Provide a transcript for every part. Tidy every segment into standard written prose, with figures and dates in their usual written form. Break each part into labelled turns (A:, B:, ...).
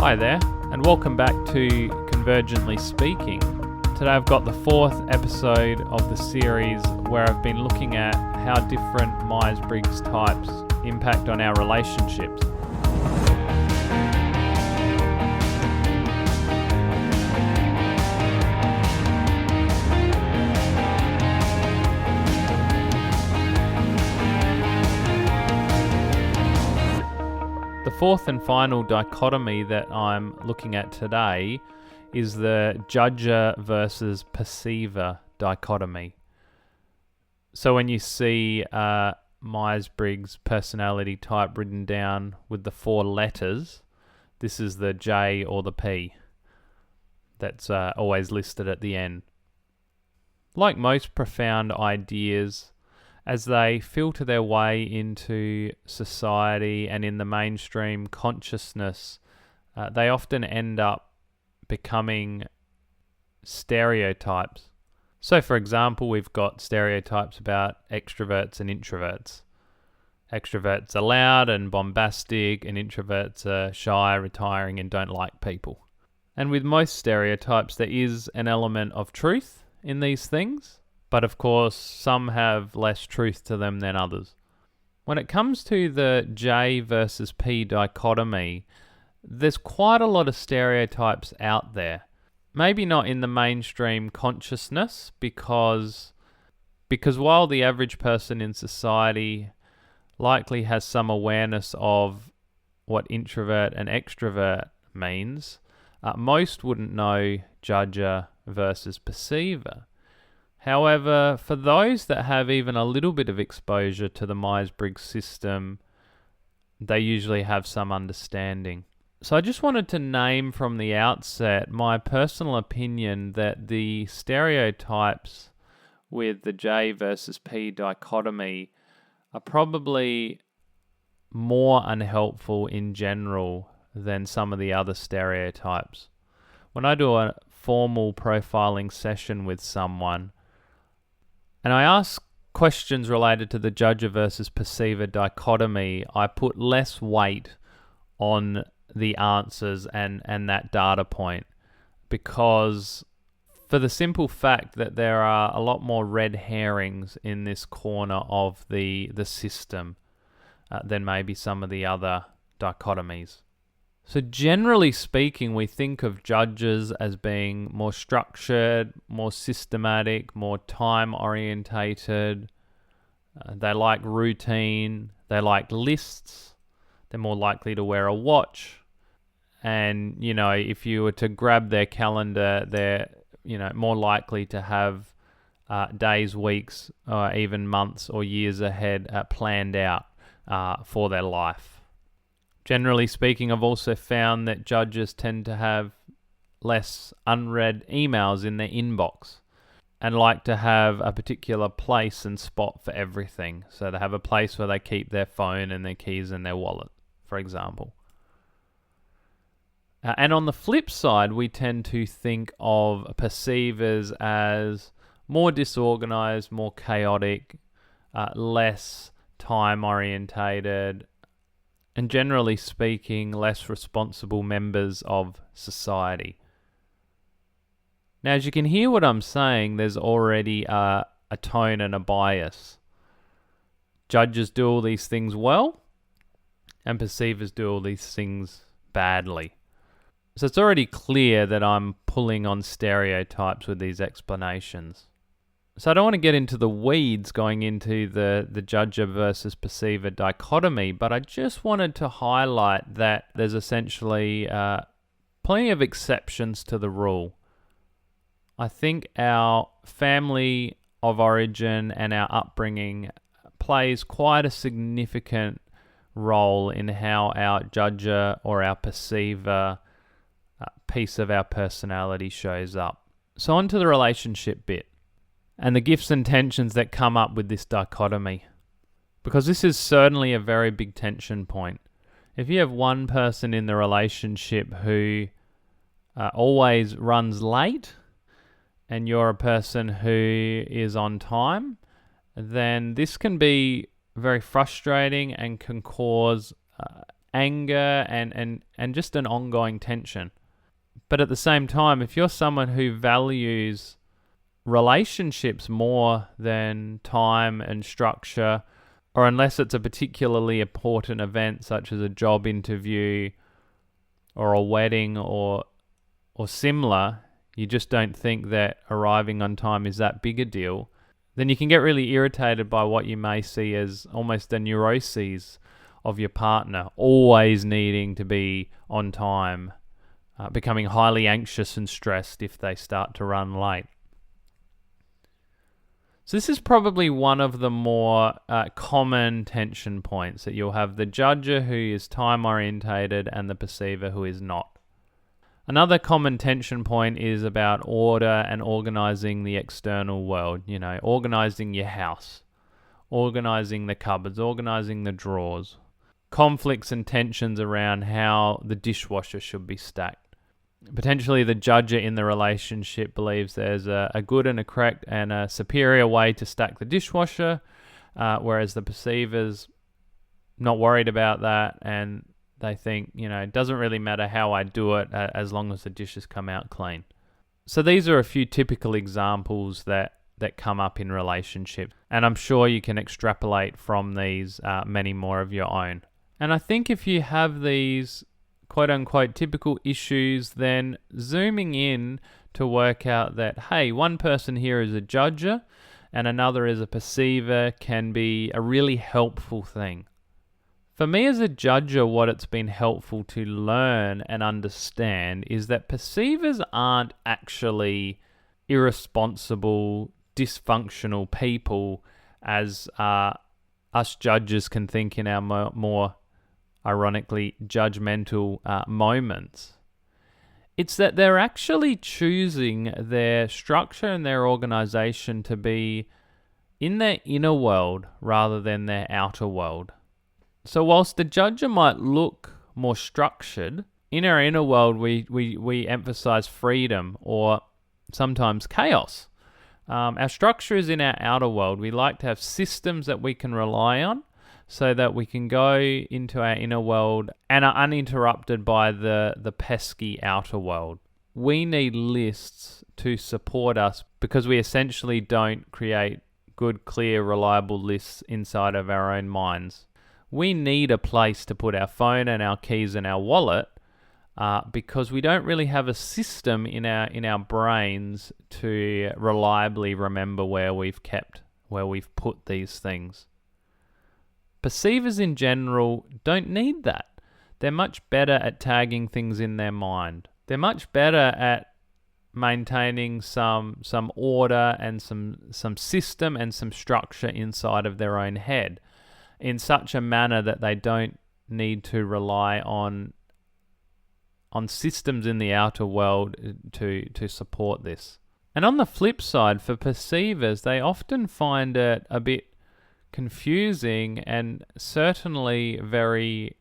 A: Hi there, and welcome back to Convergently Speaking. Today I've got the fourth episode of the series where I've been looking at how different Myers-Briggs types impact on our relationships. The fourth and final dichotomy that I'm looking at today is the judger versus perceiver dichotomy. So when you see Myers-Briggs personality type written down with the four letters, this is the J or the P that's always listed at the end. Like most profound ideas, as they filter their way into society and in the mainstream consciousness, they often end up becoming stereotypes. So, for example, we've got stereotypes about extroverts and introverts. Extroverts are loud and bombastic, and introverts are shy, retiring, and don't like people. And with most stereotypes, there is an element of truth in these things. But of course, some have less truth to them than others. When it comes to the J versus P dichotomy, there's quite a lot of stereotypes out there. Maybe not in the mainstream consciousness, because while the average person in society likely has some awareness of what introvert and extrovert means, most wouldn't know judger versus perceiver. However, for those that have even a little bit of exposure to the Myers-Briggs system, they usually have some understanding. So I just wanted to name from the outset my personal opinion that the stereotypes with the J versus P dichotomy are probably more unhelpful in general than some of the other stereotypes. When I do a formal profiling session with someone, and I ask questions related to the judger versus perceiver dichotomy, I put less weight on the answers and that data point, because for the simple fact that there are a lot more red herrings in this corner of the system than maybe some of the other dichotomies. So generally speaking, we think of judges as being more structured, more systematic, more time-orientated. They like routine. They like lists. They're more likely to wear a watch. And, if you were to grab their calendar, they're, more likely to have days, weeks, or even months or years ahead planned out for their life. Generally speaking, I've also found that judges tend to have less unread emails in their inbox and like to have a particular place and spot for everything. So they have a place where they keep their phone and their keys and their wallet, for example. And on the flip side, we tend to think of perceivers as more disorganized, more chaotic, less time-orientated, and generally speaking, less responsible members of society. Now, as you can hear what I'm saying, there's already a tone and a bias. Judges do all these things well, and perceivers do all these things badly. So it's already clear that I'm pulling on stereotypes with these explanations. So I don't want to get into the weeds going into the judger versus perceiver dichotomy, but I just wanted to highlight that there's essentially plenty of exceptions to the rule. I think our family of origin and our upbringing plays quite a significant role in how our judger or our perceiver piece of our personality shows up. So on to the relationship bit, and the gifts and tensions that come up with this dichotomy. Because this is certainly a very big tension point. If you have one person in the relationship who always runs late, and you're a person who is on time, then this can be very frustrating and can cause anger and just an ongoing tension. But at the same time, if you're someone who values relationships more than time and structure, or unless it's a particularly important event such as a job interview or a wedding or similar, you just don't think that arriving on time is that big a deal, then you can get really irritated by what you may see as almost the neuroses of your partner, always needing to be on time, becoming highly anxious and stressed if they start to run late. So this is probably one of the more common tension points, that you'll have the judger who is time-orientated and the perceiver who is not. Another common tension point is about order and organizing the external world, organizing your house, organizing the cupboards, organizing the drawers. Conflicts and tensions around how the dishwasher should be stacked. Potentially the judger in the relationship believes there's a good and a correct and a superior way to stack the dishwasher, whereas the perceiver's not worried about that, and they think, it doesn't really matter how I do it as long as the dishes come out clean. So these are a few typical examples that come up in relationships, and I'm sure you can extrapolate from these many more of your own. And I think if you have these quote-unquote typical issues, then zooming in to work out that, hey, one person here is a judger and another is a perceiver can be a really helpful thing. For me as a judger, what it's been helpful to learn and understand is that perceivers aren't actually irresponsible, dysfunctional people as us judges can think in our more ironically judgmental moments. It's that they're actually choosing their structure and their organization to be in their inner world rather than their outer world. So whilst the judger might look more structured, in our inner world we emphasize freedom or sometimes chaos. Our structure is in our outer world. We like to have systems that we can rely on, so that we can go into our inner world and are uninterrupted by the pesky outer world. We need lists to support us because we essentially don't create good, clear, reliable lists inside of our own minds. We need a place to put our phone and our keys and our wallet because we don't really have a system in our brains to reliably remember where we've put these things. Perceivers in general don't need that. They're much better at tagging things in their mind. They're much better at maintaining some order and some system and some structure inside of their own head in such a manner that they don't need to rely on systems in the outer world to support this. And on the flip side, for perceivers, they often find it a bit confusing and certainly very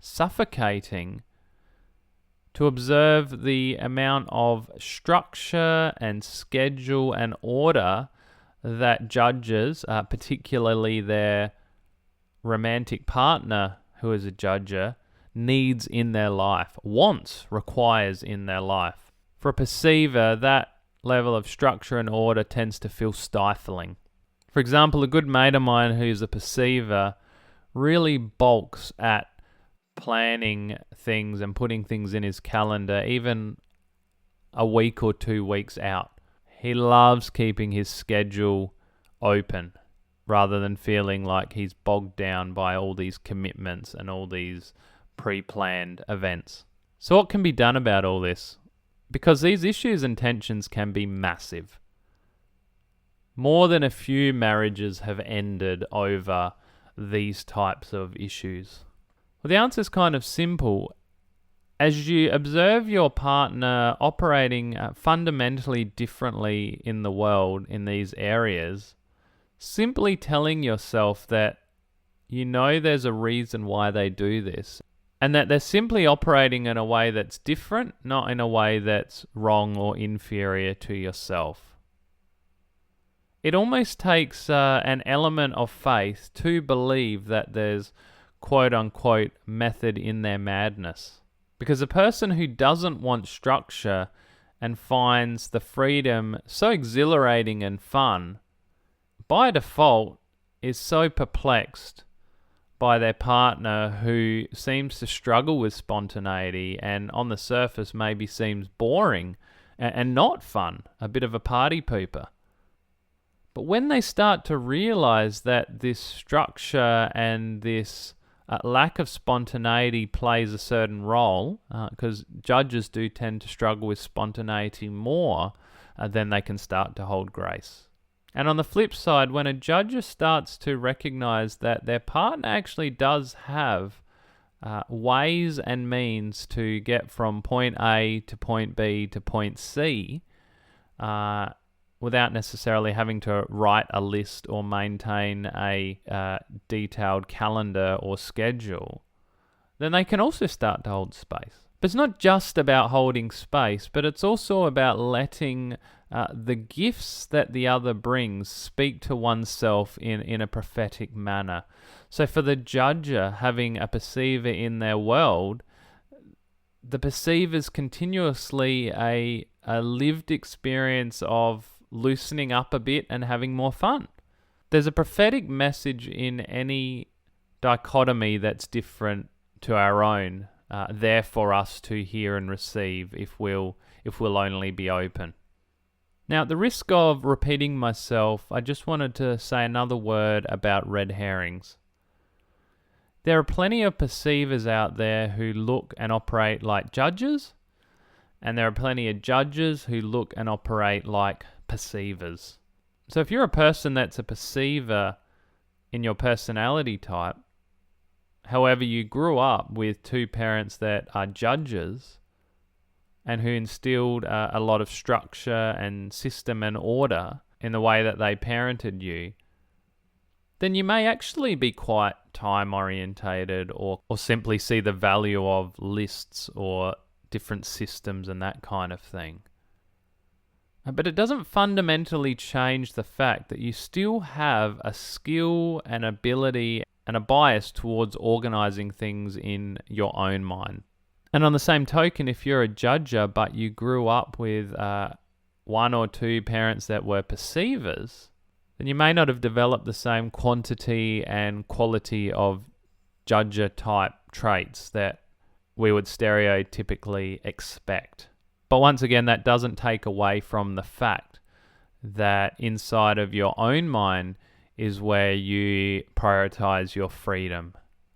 A: suffocating to observe the amount of structure and schedule and order that judges, particularly their romantic partner who is a judger, needs in their life, requires in their life. For a perceiver, that level of structure and order tends to feel stifling. For example, a good mate of mine who's a perceiver really bulks at planning things and putting things in his calendar, even a week or 2 weeks out. He loves keeping his schedule open rather than feeling like he's bogged down by all these commitments and all these pre-planned events. So what can be done about all this? Because these issues and tensions can be massive. More than a few marriages have ended over these types of issues. Well, the answer is kind of simple. As you observe your partner operating fundamentally differently in the world in these areas, simply telling yourself that there's a reason why they do this, and that they're simply operating in a way that's different, not in a way that's wrong or inferior to yourself. It almost takes an element of faith to believe that there's quote-unquote method in their madness. Because a person who doesn't want structure and finds the freedom so exhilarating and fun, by default is so perplexed by their partner who seems to struggle with spontaneity and on the surface maybe seems boring and not fun, a bit of a party pooper. But when they start to realize that this structure and this lack of spontaneity plays a certain role, because judges do tend to struggle with spontaneity more, then they can start to hold grace. And on the flip side, when a judge starts to recognize that their partner actually does have ways and means to get from point A to point B to point C, without necessarily having to write a list or maintain a detailed calendar or schedule, then they can also start to hold space. But it's not just about holding space, but it's also about letting the gifts that the other brings speak to oneself in a prophetic manner. So for the judger having a perceiver in their world, the perceiver's continuously a lived experience of loosening up a bit and having more fun. There's a prophetic message in any dichotomy that's different to our own, there for us to hear and receive if we'll only be open. Now, at the risk of repeating myself, I just wanted to say another word about red herrings. There are plenty of perceivers out there who look and operate like judges, and there are plenty of judges who look and operate like perceivers. So if you're a person that's a perceiver in your personality type, however you grew up with two parents that are judges and who instilled a lot of structure and system and order in the way that they parented you, then you may actually be quite time orientated or simply see the value of lists or different systems and that kind of thing. But it doesn't fundamentally change the fact that you still have a skill and ability and a bias towards organizing things in your own mind. And on the same token, if you're a judger but you grew up with one or two parents that were perceivers, then you may not have developed the same quantity and quality of judger type traits that we would stereotypically expect. But once again, that doesn't take away from the fact that inside of your own mind is where you prioritize your freedom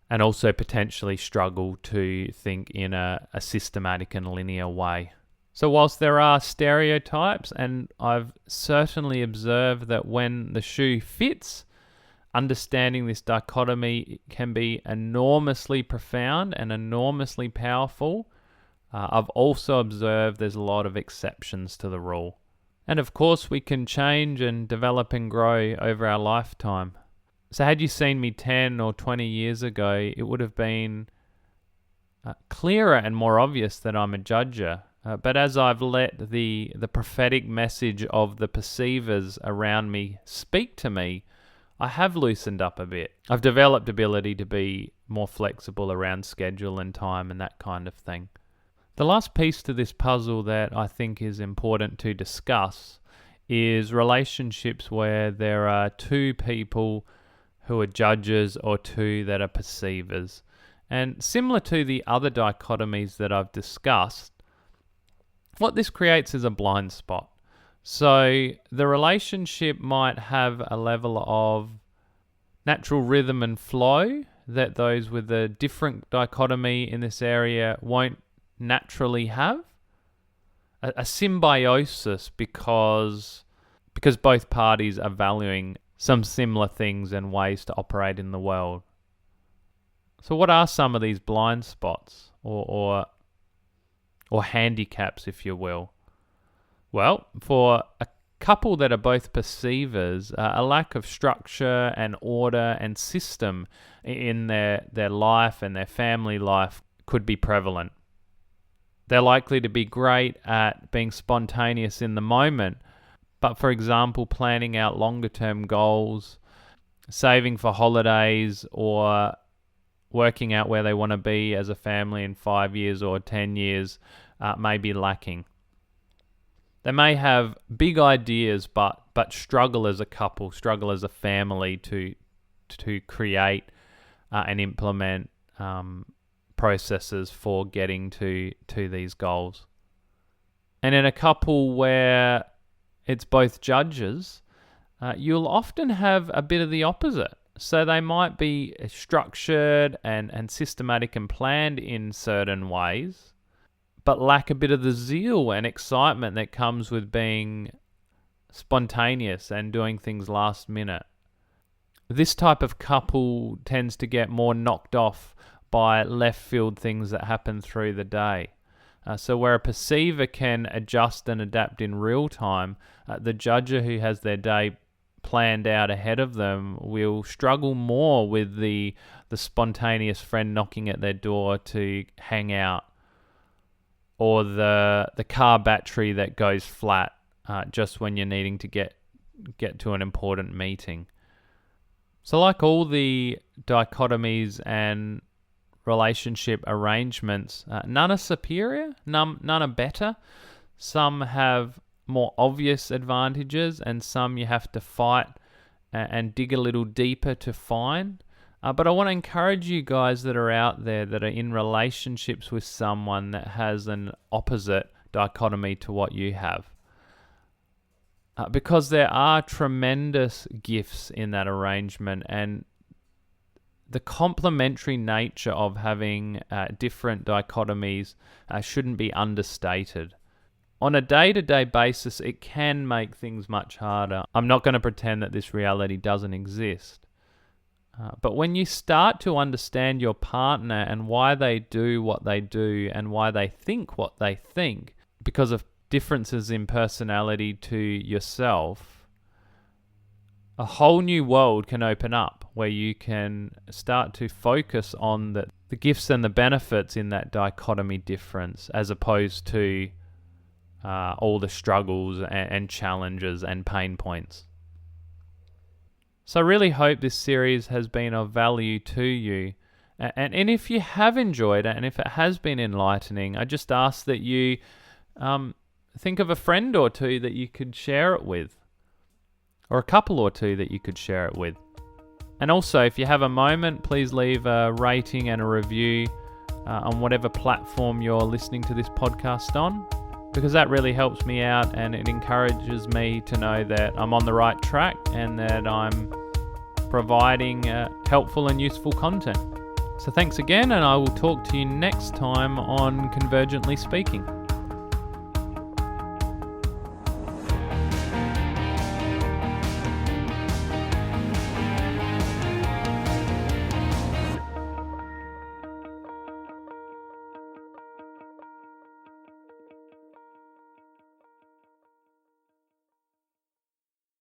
A: and also potentially struggle to think in a systematic and linear way. So whilst there are stereotypes, and I've certainly observed that when the shoe fits, understanding this dichotomy can be enormously profound and enormously powerful, I've also observed there's a lot of exceptions to the rule. And of course, we can change and develop and grow over our lifetime. So had you seen me 10 or 20 years ago, it would have been clearer and more obvious that I'm a judger. But as I've let the prophetic message of the perceivers around me speak to me, I have loosened up a bit. I've developed ability to be more flexible around schedule and time and that kind of thing. The last piece to this puzzle that I think is important to discuss is relationships where there are two people who are judges or two that are perceivers. And similar to the other dichotomies that I've discussed, what this creates is a blind spot. So the relationship might have a level of natural rhythm and flow that those with a different dichotomy in this area won't naturally have. A symbiosis because both parties are valuing some similar things and ways to operate in the world. So what are some of these blind spots or handicaps, if you will? Well, for a couple that are both perceivers, a lack of structure and order and system in their life and their family life could be prevalent. They're likely to be great at being spontaneous in the moment, but for example, planning out longer term goals, saving for holidays, or working out where they want to be as a family in 5 years or 10 years may be lacking. They may have big ideas, but struggle as a couple, struggle as a family to create and implement processes for getting to these goals. And in a couple where it's both judges, you'll often have a bit of the opposite. So they might be structured and systematic and planned in certain ways, but lack a bit of the zeal and excitement that comes with being spontaneous and doing things last minute. This type of couple tends to get more knocked off by left field things that happen through the day. So where a perceiver can adjust and adapt in real time, the judger who has their day planned out ahead of them will struggle more with the spontaneous friend knocking at their door to hang out, or the car battery that goes flat just when you're needing to get to an important meeting. So like all the dichotomies and relationship arrangements, none are superior, none are better. Some have more obvious advantages, and some you have to fight and dig a little deeper to find. But I want to encourage you guys that are out there that are in relationships with someone that has an opposite dichotomy to what you have. Because there are tremendous gifts in that arrangement, and the complementary nature of having different dichotomies shouldn't be understated. On a day-to-day basis, it can make things much harder. I'm not going to pretend that this reality doesn't exist. But when you start to understand your partner and why they do what they do and why they think what they think, because of differences in personality to yourself, a whole new world can open up where you can start to focus on the gifts and the benefits in that dichotomy difference, as opposed to all the struggles and challenges and pain points. So I really hope this series has been of value to you. And if you have enjoyed it, and if it has been enlightening, I just ask that you think of a friend or two that you could share it with, or a couple or two that you could share it with. And also, if you have a moment, please leave a rating and a review on whatever platform you're listening to this podcast on, because that really helps me out and it encourages me to know that I'm on the right track and that I'm providing helpful and useful content. So thanks again, and I will talk to you next time on Convergently Speaking.